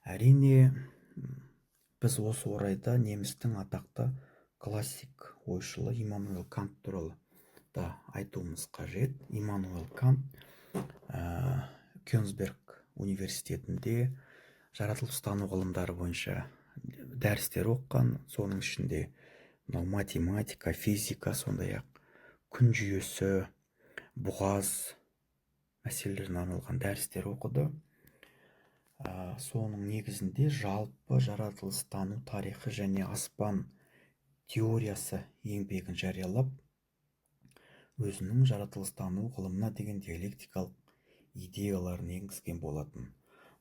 Әрине, біз осы орайда немістің атақты классик ойшылы Иммануил Кант туралы да айтуымыз қажет. Иммануил Кант Кёнигсберг университетінде жаратылыстану ғылымдары бойынша дәрістер оқыған. Соның ішінде математика, физика, сондай-ақ күн жүйесі, бұғаз мәселелеріне арналған дәрістер оқыды. Соның негізінде жалпы жаратылыстану тарихы және аспан теориясы еңбегін жариялап, өзінің жаратылыстану ғылымына деген диалектикалық идеяларын енгізген болатын.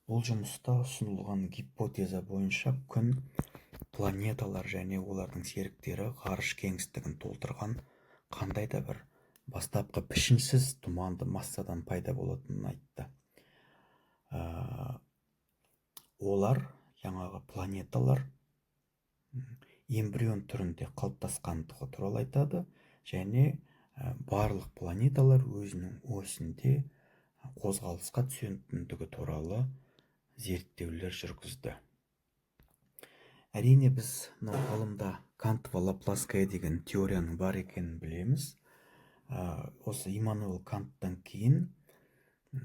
Бұл жұмыста ұсынылған гипотеза бойынша күн, планеталар және олардың серіктері ғарыш кеңістігін толтырған қандай да бір бастапқы пішінсіз тұманды массадан пайда болатынын айтты. Олар, жаңағы планеталар эмбрион түрінде қалыптасқандығы туралы айтады, және барлық планеталар өзінің осінде қозғалысқа түсетіндігі туралы зерттеулер жүргізді. Әрине, біз ғылымда Кантово-Лапласская деген теорияның бар екенін білеміз. Осы Иммануил Канттан кейін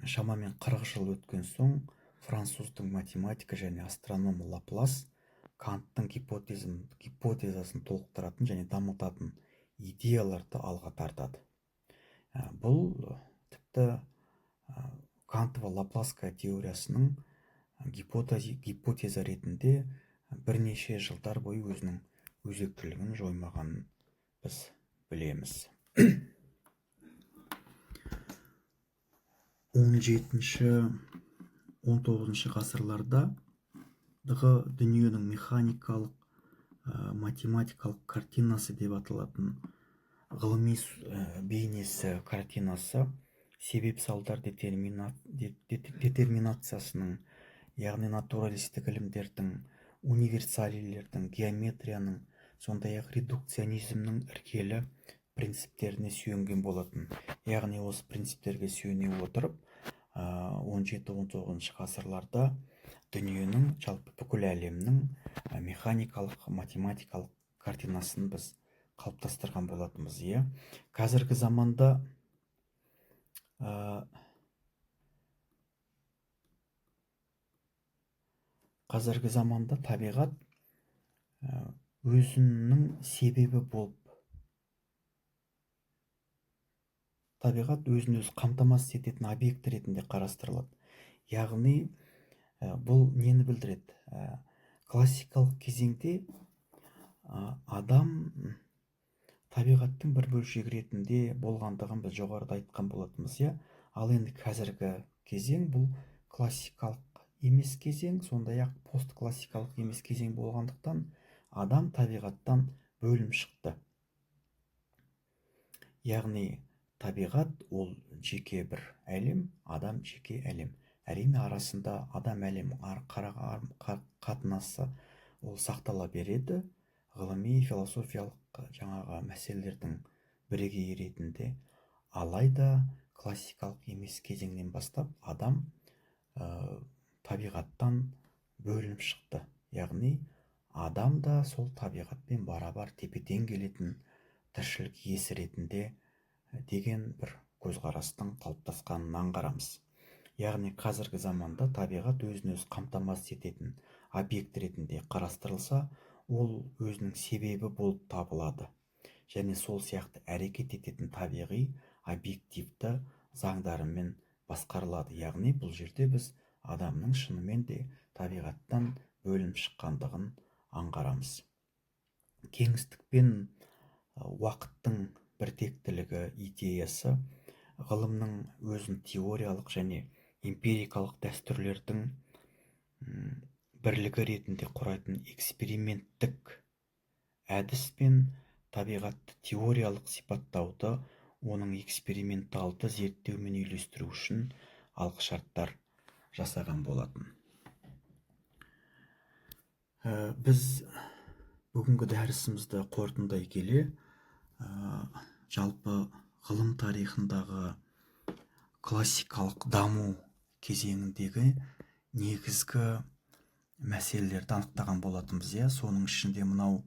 шамамен 40 жыл өткен соң француздың математика және астроном Лаплас Канттың гипотезасын толықтыратын және дамытатын идеяларды алға тартады. Бұл тіпті Кантово-Лапласская теориясының гипотеза ретінде бірнеше жылдар бойы өзінің өзектілігін жоймағанын біз білеміз. 17-19 ғасырларда дүниенің механикалық, математикалық картинасы деп аталатын ғылыми бейнесі картинасы себеп салдар детерминациясының, яғни натуралистік ілімдердің, универсалилердің, геометрияның, сондай-ақ редукционизмнің іргелі принциптеріне сүйенген болатын. Яғни осы принциптерге сүйене отырып, 17-19 ғасырларда дүниенің, жалпы бүкіл әлемнің механикалық, математикалық картинасын біз қалыптастырған болатынбыз. Қазіргі заманда табиғат өзінің себебі болып, табиғат өзін өзі қамтамасыз ететін объект ретінде қарастырылады. Яғни, бұл нені білдіреді? Классикалық кезеңде адам табиғаттың бір бөлшегі ретінде болғандығын біз жоғарыда айтқан болатынбыз. Ал енді қазіргі кезең бұл классикалық емес кезең, сондай-ақ постклассикалық емес кезең болғандықтан адам табиғаттан бөлім шықты. Яғни, табиғат ол жеке бір әлем, адам жеке әлем. Әрине, арасында адам әлем қатынасы ол сақтала береді. Ғылыми, философиялық жаңағы мәселелердің бірегейі ретінде. Алайда классикалық емес кезеңнен бастап адам табиғаттан бөлініп шықты. Яғни, адам да сол табиғатпен барабар тепе-тең келетін тіршілік иесі ретінде деген бір көзқарастың қалыптасқанын аңғарамыз. Яғни, қазіргі заманда табиғат өзін өзі қамтамасыз ететін объект ретінде қарастырылса, ол өзінің себебі болып табылады. Және сол сияқты әрекет ететін табиғи объективті заңдарымен басқарылады. Яғни, бұл жерде біз адамның шынымен де табиғаттан бөлініп шыққандығын аңғарамыз. Кеңістік пен уақыттың біртектілігі идеясы ғылымның өзін теориялық және эмпирикалық дәстүрлердің бірлігі ретінде құрайтын эксперименттік әдіс пен табиғатты теориялық сипаттауды оның эксперименталды зерттеумен үйлестіру үшін алғышарттар жасаған болатын. Біз бүгінгі дәрісімізді қорытындай келе, жалпы ғылым тарихындағы классикалық даму кезеңіндегі негізгі мәселелерді анықтаған болатынбыз. Соның ішінде мынау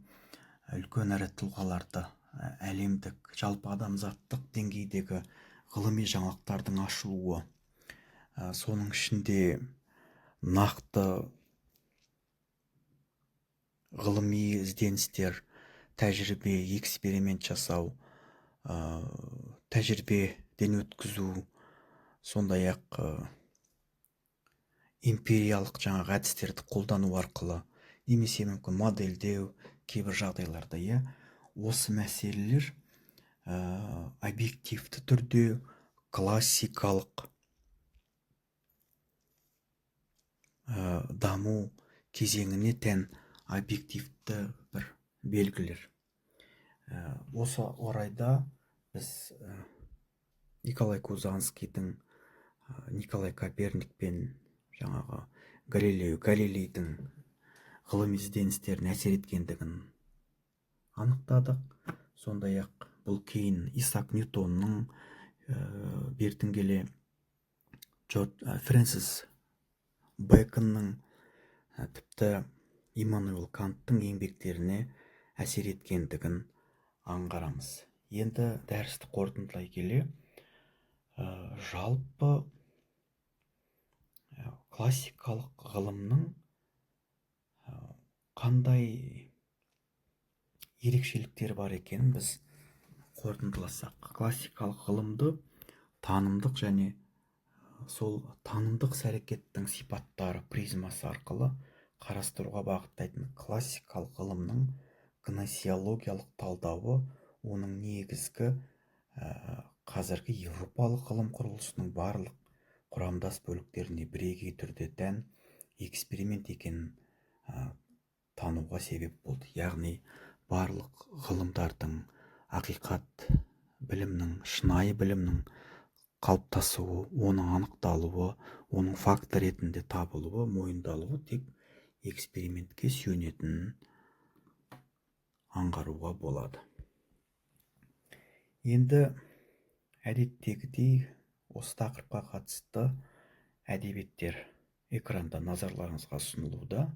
үлкен ірі тұлғаларды, әлемдік жалпы адамзаттық деңгейдегі ғылыми жаңалықтардың ашылуы, соның ішінде нақты ғылыми ізденістер, тәжірибе, эксперимент жасау, тәжірибеден өткізу, сондай-ақ империялық жаңағы әдістерді қолдану арқылы, немесе мүмкін модельдеу кейбір жағдайларда, осы мәселелер объективті түрде классикалық даму кезеңіне тән объективті бір белгілер. Осы орайда біз Николай Кузанскийдің, Николай Коперникпен жаңағы Галилейдің ғылыми ізденістеріне әсер еткендігін анықтадық. Сондай-ақ бұл кейін Исаак Ньютонның, бертін келе Фрэнсис Бэконның, тіпті Иммануил Канттың еңбектеріне әсер еткендігін аңғарамыз. Енді дәрісті қорытындылай келе, жалпы классикалық ғылымның қандай ерекшеліктері бар екенін біз қорытындыласақ, классикалық ғылымды танымдық және сол танымдық іс-әрекеттің сипаттары призмасы арқылы қарастыруға бағыттайтын классикалық ғылымның гносеологиялық талдауы, оның негізгі қазіргі еуропалық ғылым құрылысының барлық құрамдас бөліктеріне бірегей түрде тән эксперимент екенін тануға себеп болды. Яғни барлық ғылымдардың ақиқат білімнің, шынайы білімнің қалыптасуы, оның анықталуы, оның факт ретінде табылуы, мойындалуы тек экспериментке сүйенетінін аңғаруға болады. Енді әдеттегідей осы тақырыпқа қатысты әдебиеттер экранда назарларыңызға ұсынылуда.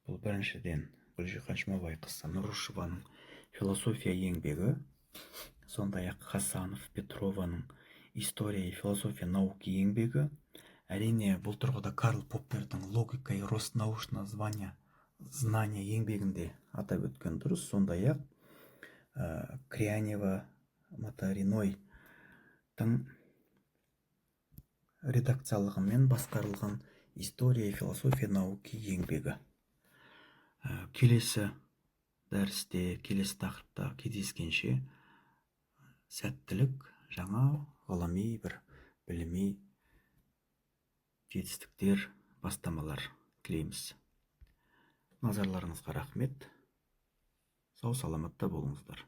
Бұл біріншіден Гүлжихан Жұмабайқызы Нұрышеваның философия еңбегі, сондай-ақ Хасанов, Петрованың история и философия науки еңбегі. Әрине, бұл тұрғыда Карл Поппердің логика и рост научного знания еңбегінде атап өткен дұрыс. Сондай-ақ Крянева, Матаринойтың редакциялығымен басқарылған история и философия науки еңбегі. Келесі дәрісте, келесі тақырыпта кездескенше сәттілік, жаңа ғылыми бір біліми жетістіктер, бастамалар тілейміз. Назарларыңызға рахмет. Сау саламатта болыңыздар.